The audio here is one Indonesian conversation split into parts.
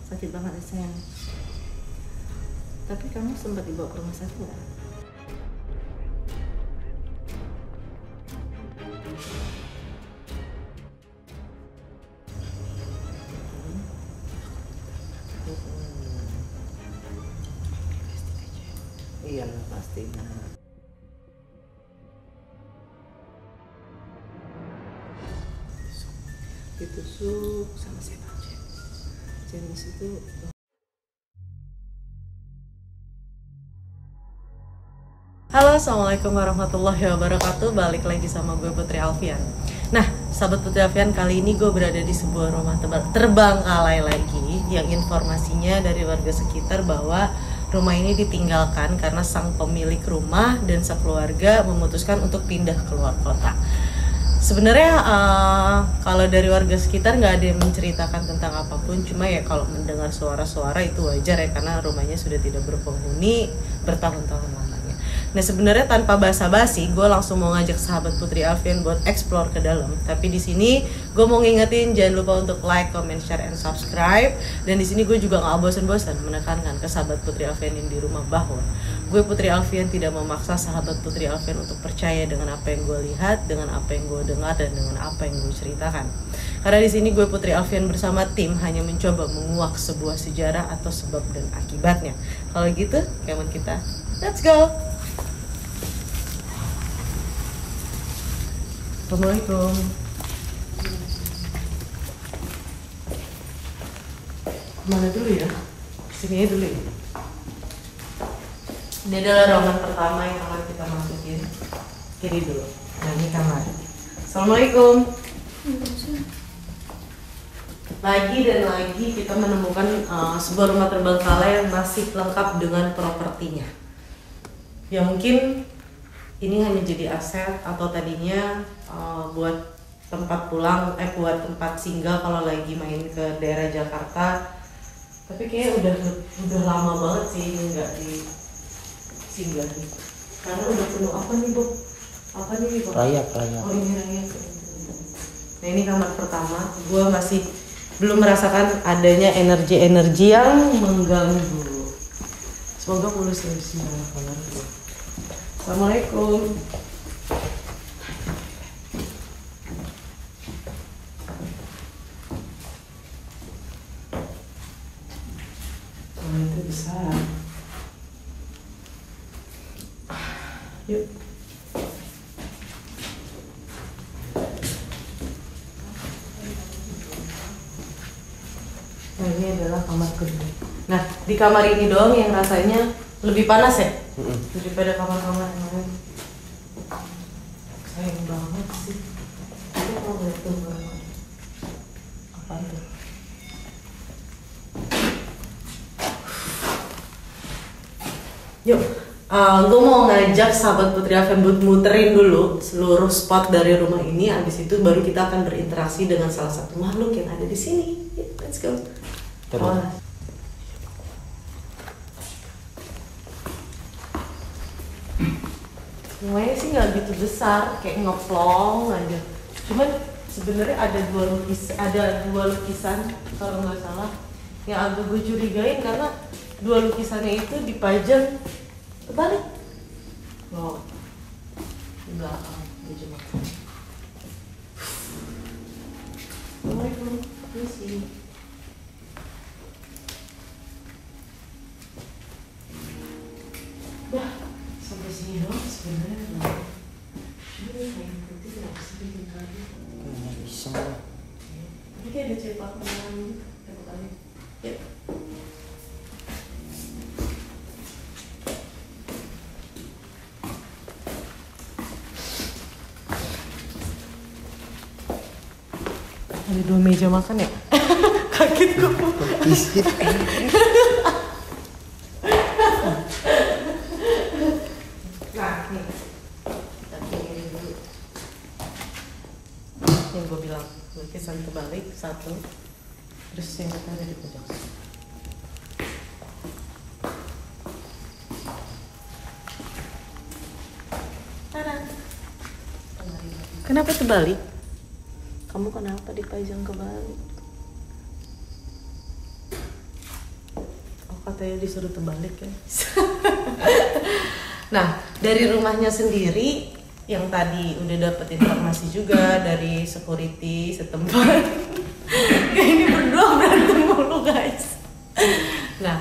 Sakit banget ya sayang. Tapi kamu sempat dibawa ke rumah sakit nggak? Iya pastinya. Ditusuk sama siapa aja? Jenis itu. Halo, assalamualaikum warahmatullahi wabarakatuh. Balik lagi sama gue Putri Alfian. Nah, sahabat Putri Alfian, kali ini gue berada di sebuah rumah terbengkalai lagi, yang informasinya dari warga sekitar bahwa rumah ini ditinggalkan karena sang pemilik rumah dan sekeluarga memutuskan untuk pindah keluar kota. Sebenarnya kalau dari warga sekitar nggak ada yang menceritakan tentang apapun, cuma ya kalau mendengar suara-suara itu wajar ya, karena rumahnya sudah tidak berpenghuni bertahun-tahun lamanya. Nah, sebenarnya tanpa basa-basi, gue langsung mau ngajak sahabat Putri Alfian buat explore ke dalam. Tapi di sini gue mau ngingetin jangan lupa untuk like, comment, share, and subscribe. Dan di sini gue juga nggak bosan-bosan menekankan ke sahabat Putri Alfian yang di rumah bahwa gue Putri Alfian tidak memaksa sahabat Putri Alfian untuk percaya dengan apa yang gue lihat, dengan apa yang gue dengar, dan dengan apa yang gue ceritakan. Karena di sini gue Putri Alfian bersama tim hanya mencoba menguak sebuah sejarah atau sebab dan akibatnya. Kalau gitu, kawan kita, let's go. Assalamualaikum. Mana dulu ya? Sini dulu ya. Ini adalah ruangan pertama yang akan kita masukin. Kiri dulu. Nah, ini kamar. Assalamualaikum. Lagi dan lagi kita menemukan sebuah rumah terbengkalai yang masih lengkap dengan propertinya. Ya mungkin ini hanya jadi aset atau tadinya buat tempat pulang, buat tempat singgah kalau lagi main ke daerah Jakarta. Tapi kayaknya udah lama banget sih ini nggak disinggahi. Karena udah penuh apa nih, Bu? Apa nih, Bu? Rayap. Oh, ini rayap. Nah, ini kamar pertama. Gue masih belum merasakan adanya energi-energi yang mengganggu. Semoga mulus ya, bismillahirrahmanirrahim. Assalamualaikum. Oh, itu besar. Yuk. Nah, ini adalah kamar kedua. Nah, di kamar ini doang yang rasanya lebih panas ya? Daripada kamar-kamar yang lain. Sayang banget sih. Aku mau lihat tuh barang. Apa itu? Yuk, gue mau ngajak sahabat Putri Alfian buat muterin dulu seluruh spot dari rumah ini. Abis itu baru kita akan berinteraksi dengan salah satu makhluk yang ada di sini. Let's go. Semuanya sih nggak gitu besar, kayak ngeplong aja. Cuman sebenarnya ada dua lukisan kalau nggak salah yang agak gue curigain, karena dua lukisannya itu dipajang terbalik. Wow, enggak, cuma. Assalamualaikum, misi. Dah, sampai sini doang sebenarnya. Ini kain putih kenapa sih bikin kali? Nggak bisa. Ini kayak ada cepak kemarin, cepak kali. Ya. Ada 2 meja makan ya? Kaget gue. Nah, nih. Kita piringin dulu. Yang gue bilang, lukisan terbalik satu. Terus yang kita ada di pojok. Kenapa terbalik? Kamu kenapa dipajang kebalik? matanya disuruh terbalik kan. Nah, dari rumahnya sendiri yang tadi udah dapet informasi juga dari security setempat. Kayak ini berdua berantem mulu guys. Nah,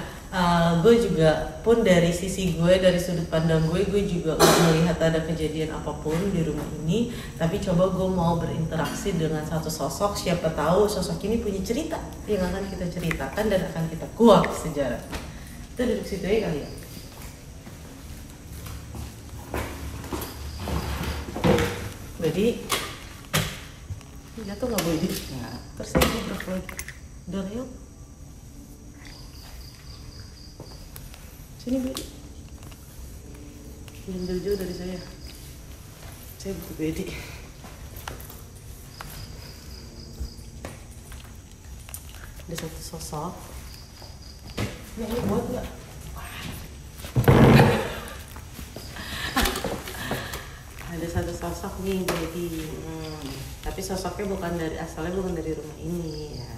gue juga pun dari sisi gue, dari sudut pandang gue juga nggak melihat ada kejadian apapun di rumah ini. Tapi coba gue mau berinteraksi dengan satu sosok, siapa tahu sosok ini punya cerita yang akan kita ceritakan dan akan kita kuak sejarah. Kita duduk situ aja kali ya. Jadi jatuh nggak boleh di terus ini berapa lagi? Udah yuk sini Bedi, jangan jauh-jauh dari saya butuh Bedi. Ada satu sosok ini buat nggak? Ada satu sosok nih Bedi, tapi sosoknya asalnya bukan dari rumah ini ya.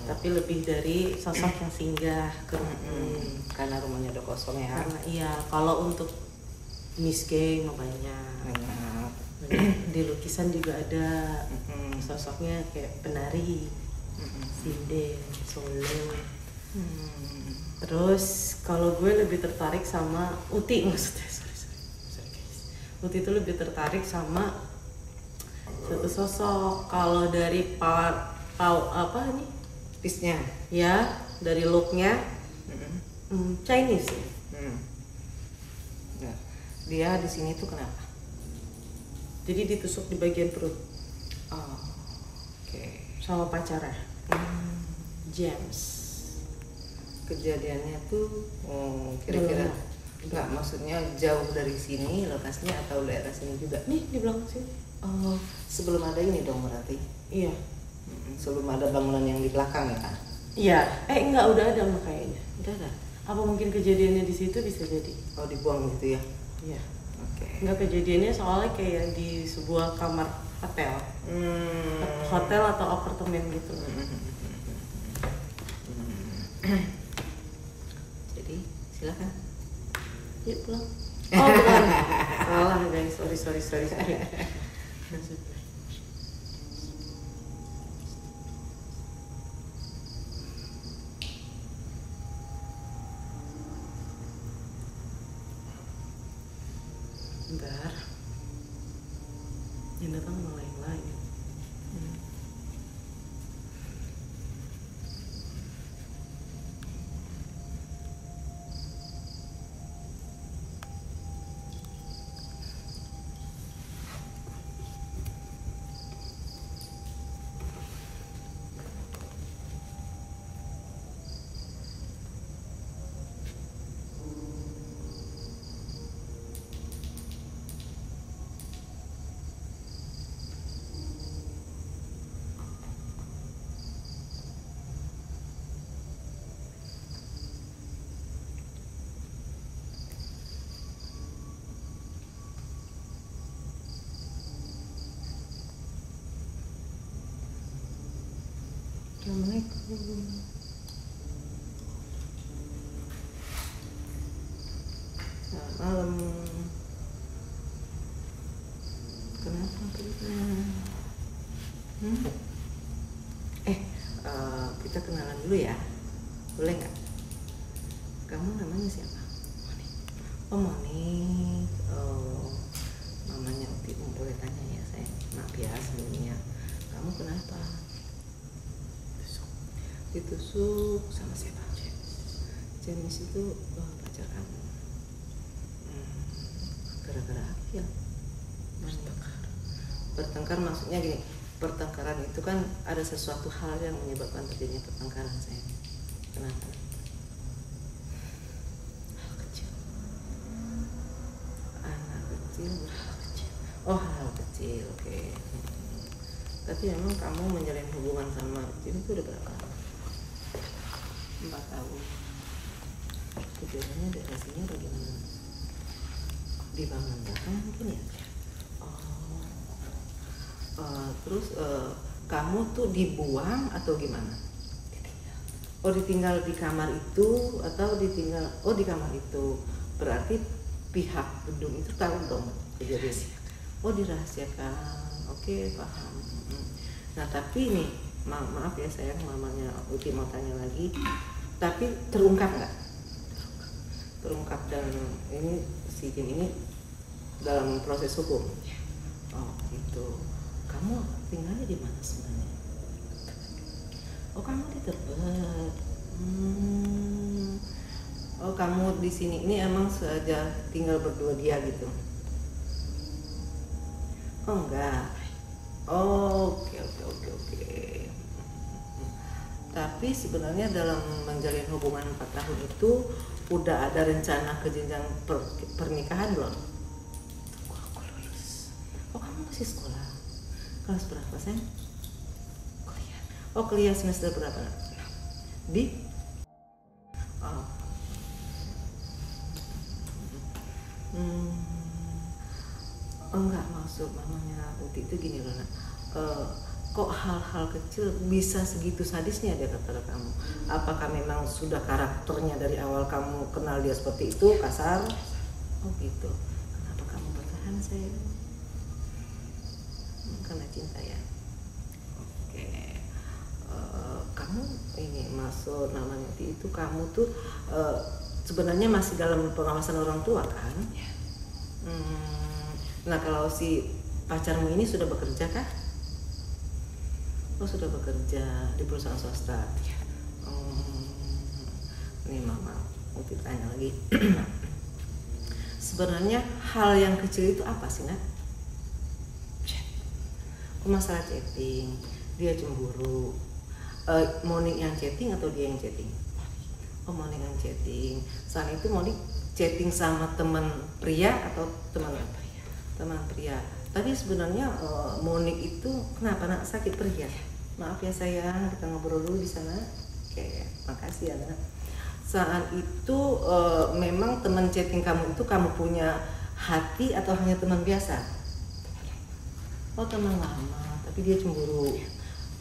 Tapi lebih dari sosok yang singgah ke rumah ini. Karena rumahnya udah kosong ya. Karena iya, kalau untuk Miss Gay banyak. Di lukisan juga ada sosoknya kayak penari, sinden, solo. Terus kalau gue lebih tertarik sama Uti, maksudnya sorry guys. Uti itu lebih tertarik sama satu sosok. Kalau dari apa nih? Pisnya Ya, dari looknya Chinese. Ya. Dia di sini tuh kenapa? Jadi ditusuk di bagian perut. Oh, oke. Sama pacarnya. James. Kejadiannya tuh kira-kira nggak, maksudnya jauh dari sini lokasinya atau daerah sini juga? Nih di belakang sini. Sebelum ada ini dong berarti? Iya. Sebelum ada bangunan yang di belakang ya? Iya. Enggak, udah ada mah kayaknya. Udah ada. Apa mungkin kejadiannya di situ bisa jadi? Oh, dibuang gitu ya? Iya. Oke. Enggak, kejadiannya soalnya kayak di sebuah kamar hotel. Hotel atau apartemen gitu. Jadi silakan. Yuk pulang. Oh bukan. Salah guys. Sorry. Bentar. Yang datang malah yang lain. Assalamualaikum. Selamat malam. Kenapa kita? Kita kenalan dulu ya, boleh nggak? Kamu namanya siapa? Oh, Moni. Oh, namanya Uti. Boleh tanya ya sayang? Maaf ya sebelumnya. Kamu kenapa? Ditusuk sama siapa? James itu pacar kamu. Gara-gara apa ya? Bertengkar maksudnya gini, pertengkaran itu kan ada sesuatu hal yang menyebabkan terjadinya pertengkaran sayang. Kenapa? Hal kecil. Anak kecil berhal kecil. Oh, hal kecil, oke. Tapi emang kamu menjalin hubungan sama Jim itu udah berapa lama? 4 tahun. Kejadiannya daerah sini bagaimana? Di bangunan belakang mungkin ya? Terus kamu tuh dibuang atau gimana? Oh, ditinggal di kamar itu atau ditinggal? Oh, di kamar itu. Berarti pihak gedung itu tahu dong kejadian. Oh, dirahasiakan. Oke, paham. Nah, tapi nih, maaf ya sayang, mamanya Uti mau tanya lagi. Tapi terungkap nggak? Terungkap, dan ini si Jin ini dalam proses hukum. Oh, gitu. Kamu tinggalnya di mana sebenarnya? Oh, kamu di Tebet. Oh, kamu di sini ini emang sengaja tinggal berdua dia gitu? Oh, enggak. Oh, oke. Tapi sebenarnya dalam menjalin hubungan 4 tahun itu udah ada rencana ke jenjang pernikahan belum? Aku lulus. Oh, kamu masih sekolah? Kelas berapa, sayang? Kuliah. Oh, kuliah semester berapa? Di? Oh. Enggak, maksud mamanya Uti itu gini loh nak. Kok hal-hal kecil bisa segitu sadisnya dia kepada kamu? Apakah memang sudah karakternya dari awal kamu kenal dia seperti itu, kasar? Oh gitu. Kenapa kamu bertahan, sayang? Karena cinta ya. Oke. Kamu ini maksud namanya Uti itu kamu tuh sebenarnya masih dalam pengawasan orang tua kan? Nah, kalau si pacarmu ini sudah bekerja kah? Oh, sudah bekerja di perusahaan swasta. Ini mama mau tanya lagi. Sebenarnya hal yang kecil itu apa sih, nak? Oh, masalah chatting. Dia cemburu. Monik yang chatting atau dia yang chatting? Oh, Monik yang chatting. Saat itu Monik chatting sama teman pria atau teman pria. Tadi sebenarnya Monik itu kenapa, nak? Sakit perut ya? Maaf ya sayang, kita ngobrol dulu di sana. Oke, makasih ya nak. Saat itu memang teman chatting kamu itu kamu punya hati atau hanya teman biasa? Oh, teman lama, tapi dia cemburu.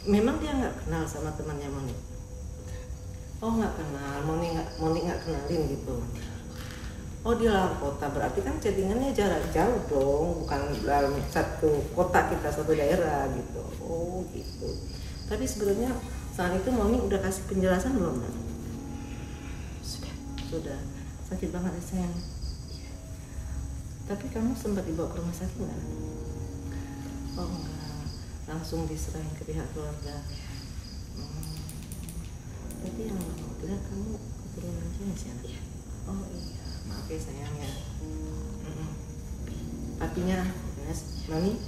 Memang dia nggak kenal sama temannya Monik? Oh, nggak kenal. Monik nggak kenalin gitu. Oh, di luar kota, berarti kan chattingannya jarak jauh dong, bukan dalam satu kota kita, satu daerah gitu. Oh gitu. Tapi sebenarnya saat itu Monik udah kasih penjelasan belum? Sudah. Sakit banget ya sayang. Tapi kamu sempat dibawa ke rumah sakit nggak? Oh enggak, langsung diserahin ke pihak keluarga. Tapi yang tidak kamu keturunan Cina sih anak? Oh iya. Maaf ya sayang ya. Papinya Nani?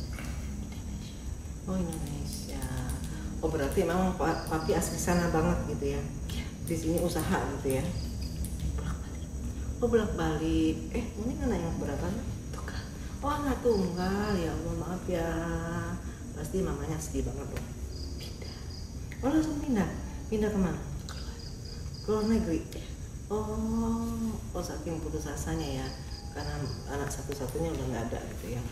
Oh, Indonesia. Oh, berarti memang papi asli sana banget gitu ya. Di sini usaha gitu ya. Oh, bolak-balik. Ini anak yang berapa? Tunggal. Oh, anak tunggal. Ya Allah, maaf ya. Pasti mamanya sedih banget loh. Pindah. Oh, langsung pindah. Pindah kemana? Keluar negeri. Oh, saking putus asanya ya, karena anak satu-satunya udah nggak ada gitu ya.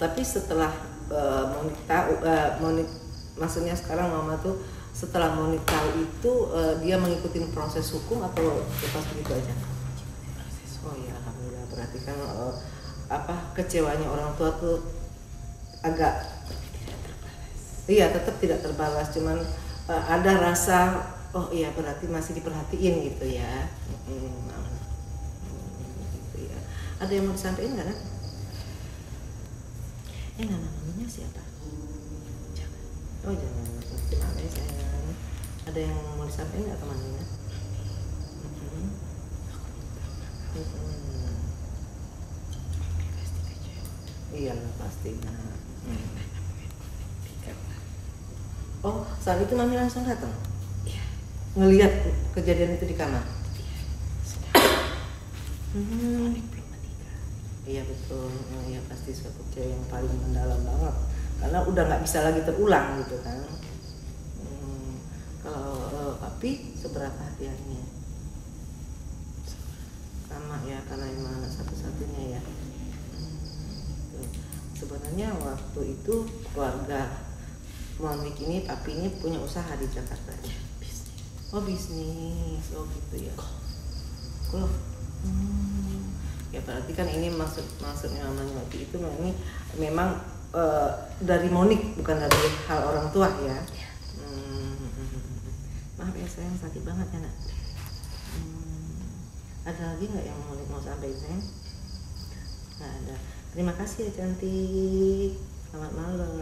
Tapi setelah Monik tahu, Monik maksudnya sekarang mama tuh setelah Monik tahu itu dia mengikuti proses hukum atau lepas begitu aja? Oh ya, alhamdulillah. Berarti kan kecewanya orang tua tuh agak, iya tetap tidak terbalas, cuman ada rasa oh iya berarti masih diperhatiin gitu ya. Gitu ya. Ada yang mau disampaikan nggak, nak? Namanya siapa? Jangan. Oh jangan. Maaf ya sayang. Ada yang mau disampaikan nggak teman-teman? Iya pasti. Oh, saat itu mami langsung datang? Iya. Ngelihat kejadian itu di kamar? Iya. Iya betul, ya pasti suatu cewek yang paling mendalam banget, karena udah nggak bisa lagi terulang gitu kan. Kalau papi seberapa hadiahnya? Sama ya, karena emang anak satu-satunya ya. Sebenarnya waktu itu keluarga Monik ini papi ini punya usaha di Jakarta ya. Oh bisnis, oh gitu ya. Golf. Ya berarti kan ini maksudnya mamanya waktu itu memang dari Monik, bukan dari hal orang tua ya. Maaf ya sayang, sakit banget ya nak. Ada lagi nggak yang mau sampaikan sayang? Nggak ada. Terima kasih ya cantik. Selamat malam.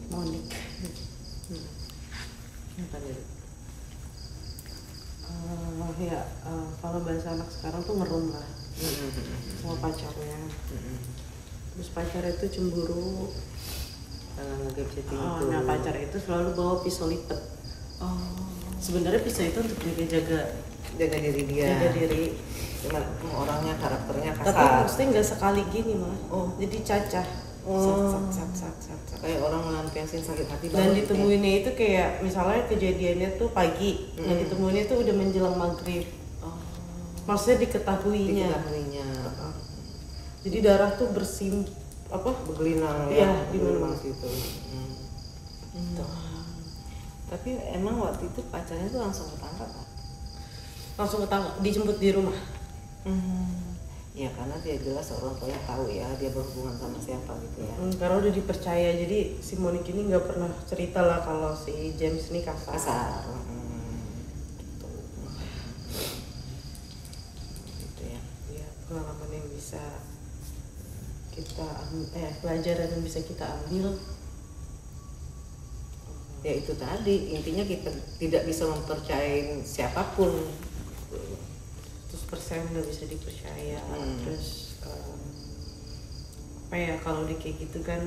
Monik. Apa dulu? Kalau bahasa anak sekarang tuh ngerum lah sama pacarnya. Terus pacar itu cemburu Karena nge-chatting itu. Nah pacar itu selalu bawa pisau lipat. Sebenarnya pisau itu untuk jaga diri dia. jaga diri. Cuma orangnya karakternya kasar. Tapi maksudnya nggak sekali gini malah. Jadi cacah. Sat. Kayak orang melampiaskan sakit hati Dan ditemuinnya itu kayak misalnya kejadiannya tuh pagi, dan ditemuinnya tuh udah menjelang maghrib. Maksudnya diketahuinya. Jadi darah tuh bergelinang ya di mana situ. Tapi emang waktu itu pacarnya tuh langsung ketangkap kan? Langsung dijemput di rumah. Ya karena dia jelas orang tuanya tahu ya dia berhubungan sama siapa gitu ya. Karena udah dipercaya, jadi si Monik ini nggak pernah cerita lah kalau si James ini kasar. Gitu ya. Ya pengalaman yang bisa kita pelajaran yang bisa kita ambil. Ya itu tadi intinya kita tidak bisa mempercayai siapapun. 100% nggak bisa dipercaya. Terus kalau dia kayak gitu kan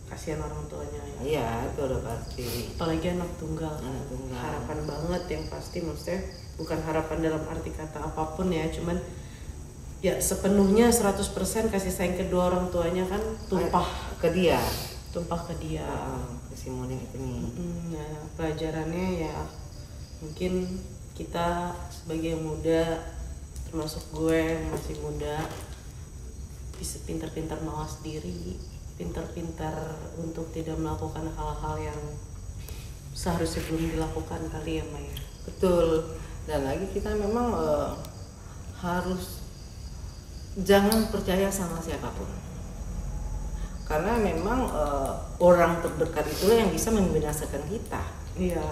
kasihan orang tuanya ya. Iya itu udah pasti. Apalagi anak tunggal. Harapan banget yang pasti, maksudnya bukan harapan dalam arti kata apapun ya, cuman ya sepenuhnya 100% kasih sayang kedua orang tuanya kan tumpah ke dia. Ke si Monik itu nih. Nah pelajarannya ya mungkin kita sebagai yang muda, termasuk gue yang masih muda, bisa pintar-pintar mawas diri, pintar-pintar untuk tidak melakukan hal-hal yang seharusnya belum dilakukan kali ya Maya. Betul. Dan lagi kita memang harus jangan percaya sama siapapun, karena memang orang terdekat itulah yang bisa membinasakan kita. Iya.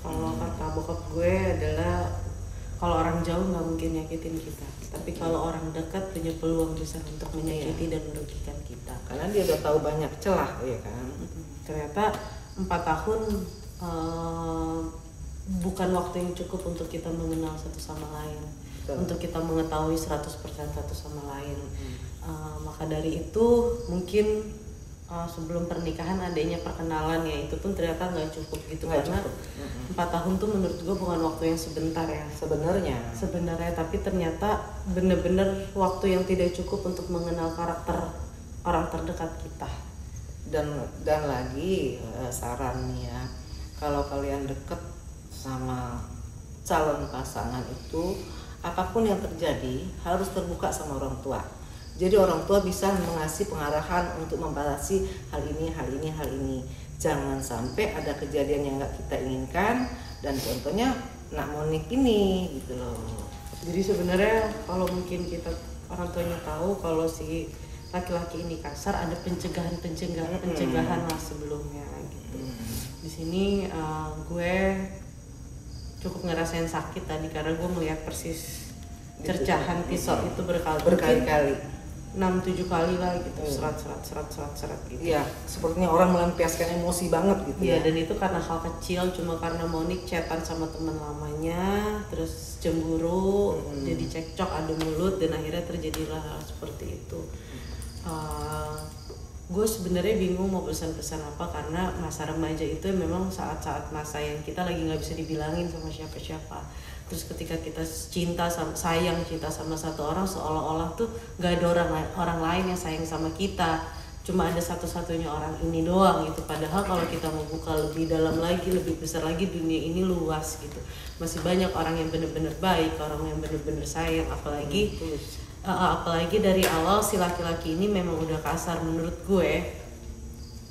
Kalau kata bokap gue adalah kalau orang jauh nggak mungkin nyakitin kita, tapi kalau orang dekat punya peluang besar untuk menyakiti dan merugikan kita. Karena dia udah tahu banyak celah, ya kan. Ternyata 4 tahun bukan waktu yang cukup untuk kita mengenal satu sama lain. Betul. Untuk kita mengetahui 100% satu sama lain. Maka dari itu mungkin sebelum pernikahan adanya perkenalan ya, itu pun ternyata nggak cukup gitu. Karena 4 tahun tuh menurut gue bukan waktu yang sebentar ya sebenarnya, tapi ternyata bener-bener waktu yang tidak cukup untuk mengenal karakter orang terdekat kita. Dan lagi sarannya, kalau kalian deket sama calon pasangan itu, apapun yang terjadi harus terbuka sama orang tua. Jadi orang tua bisa mengasih pengarahan untuk membatasi hal ini. Jangan sampai ada kejadian yang nggak kita inginkan, dan contohnya nak Monik ini gitu loh. Jadi sebenarnya kalau mungkin kita orang tuanya tahu kalau si laki-laki ini kasar, ada pencegahan lah sebelumnya gitu. Di sini gue cukup ngerasain sakit tadi karena gue melihat persis cercahan pisau itu berkali-kali. 6-7 kali lah gitu, serat gitu. Iya, sepertinya orang melampiaskan emosi banget gitu. Iya, dan itu karena hal kecil, cuma karena Monik chatan sama teman lamanya, terus cemburu, jadi cekcok, adu mulut, dan akhirnya terjadilah hal seperti itu. Gue sebenarnya bingung mau pesan-pesan apa, karena masa remaja itu memang saat-saat masa yang kita lagi nggak bisa dibilangin sama siapa-siapa. Terus ketika kita cinta sama satu orang, seolah-olah tuh nggak ada orang lain yang sayang sama kita, cuma ada satu-satunya orang ini doang gitu. Padahal kalau kita mau buka lebih dalam lagi, lebih besar lagi, dunia ini luas gitu, masih banyak orang yang bener-bener baik, orang yang bener-bener sayang. Apalagi dari awal si laki-laki ini memang udah kasar. Menurut gue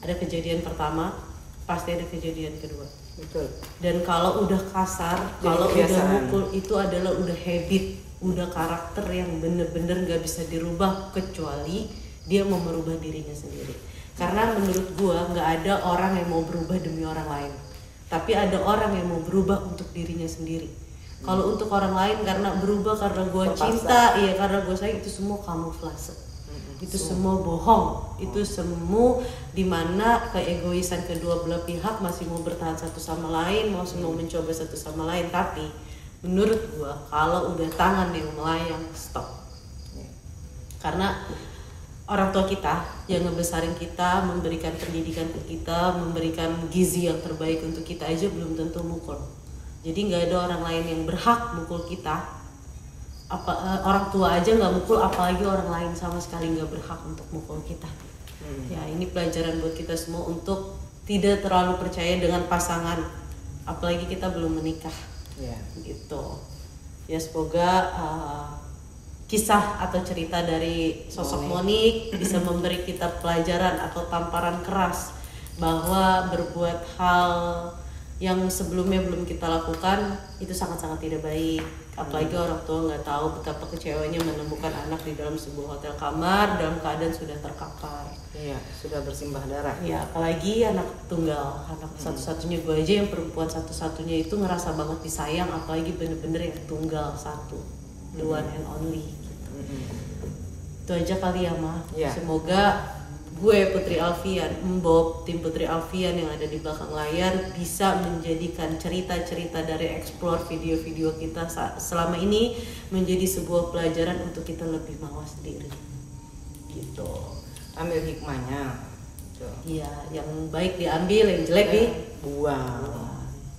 ada kejadian pertama, pasti ada kejadian kedua. Betul. Dan kalau udah kasar, kalau udah mukul, itu adalah udah habit, udah karakter yang bener-bener gak bisa dirubah kecuali dia mau merubah dirinya sendiri. Karena menurut gua gak ada orang yang mau berubah demi orang lain, tapi ada orang yang mau berubah untuk dirinya sendiri. Kalau untuk orang lain karena berubah karena gua cinta, iya karena gua sayang, itu semua kamuflase. Itu semua bohong, itu semua dimana keegoisan kedua belah pihak masih mau bertahan satu sama lain, masih mau mencoba satu sama lain. Tapi menurut gua kalau udah tangan yang melayang, stop. Karena orang tua kita yang ngebesarin kita, memberikan pendidikan ke kita, memberikan gizi yang terbaik untuk kita aja belum tentu mukul. Jadi nggak ada orang lain yang berhak mukul kita. Orang tua aja nggak mukul, apalagi orang lain sama sekali nggak berhak untuk mukul kita. Ya ini pelajaran buat kita semua untuk tidak terlalu percaya dengan pasangan, apalagi kita belum menikah. Gitu ya, semoga kisah atau cerita dari sosok Monik bisa memberi kita pelajaran atau tamparan keras bahwa berbuat hal yang sebelumnya belum kita lakukan itu sangat-sangat tidak baik. Apalagi orang tua nggak tahu betapa kecewanya menemukan anak di dalam sebuah hotel kamar dalam keadaan sudah terkapar. Iya, sudah bersimbah darah. Ya, apalagi anak tunggal, anak satu-satunya. Gue aja yang perempuan satu-satunya itu ngerasa banget disayang, apalagi bener-bener yang tunggal satu, the one and only gitu. Itu aja kali ya, Ma. Semoga gue Putri Alfian, Bob, tim Putri Alfian yang ada di belakang layar bisa menjadikan cerita-cerita dari explore video-video kita selama ini menjadi sebuah pelajaran untuk kita lebih mawas diri gitu. Ambil hikmahnya. Iya, yang baik diambil, yang jelek buang.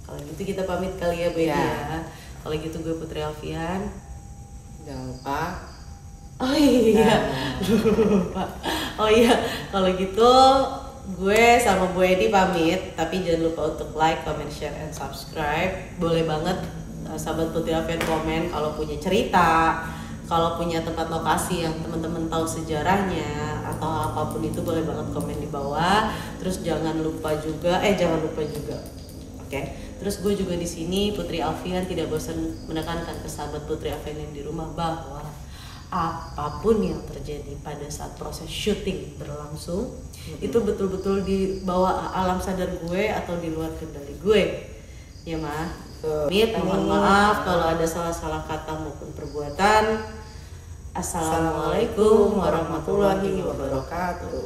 Kalau gitu kita pamit kali ya, Baby ya. Kalau gitu gue Putri Alfian. Jangan lupa. Oh iya, kalau gitu gue sama Bu Edi pamit, tapi jangan lupa untuk like, comment, share, and subscribe. Boleh banget sahabat Putri Alfian komen kalau punya cerita, kalau punya tempat lokasi yang teman-teman tahu sejarahnya atau apapun itu, boleh banget komen di bawah. Terus jangan lupa juga. Oke. Terus gue juga di sini Putri Alfian tidak bosan menekankan ke sahabat Putri Alfian yang di rumah bahwa apapun yang terjadi pada saat proses syuting berlangsung itu betul-betul di bawah alam sadar gue atau di luar kendali gue ya, Ma. Mohon maaf kalau ada salah-salah kata maupun perbuatan. Assalamualaikum warahmatullahi wabarakatuh.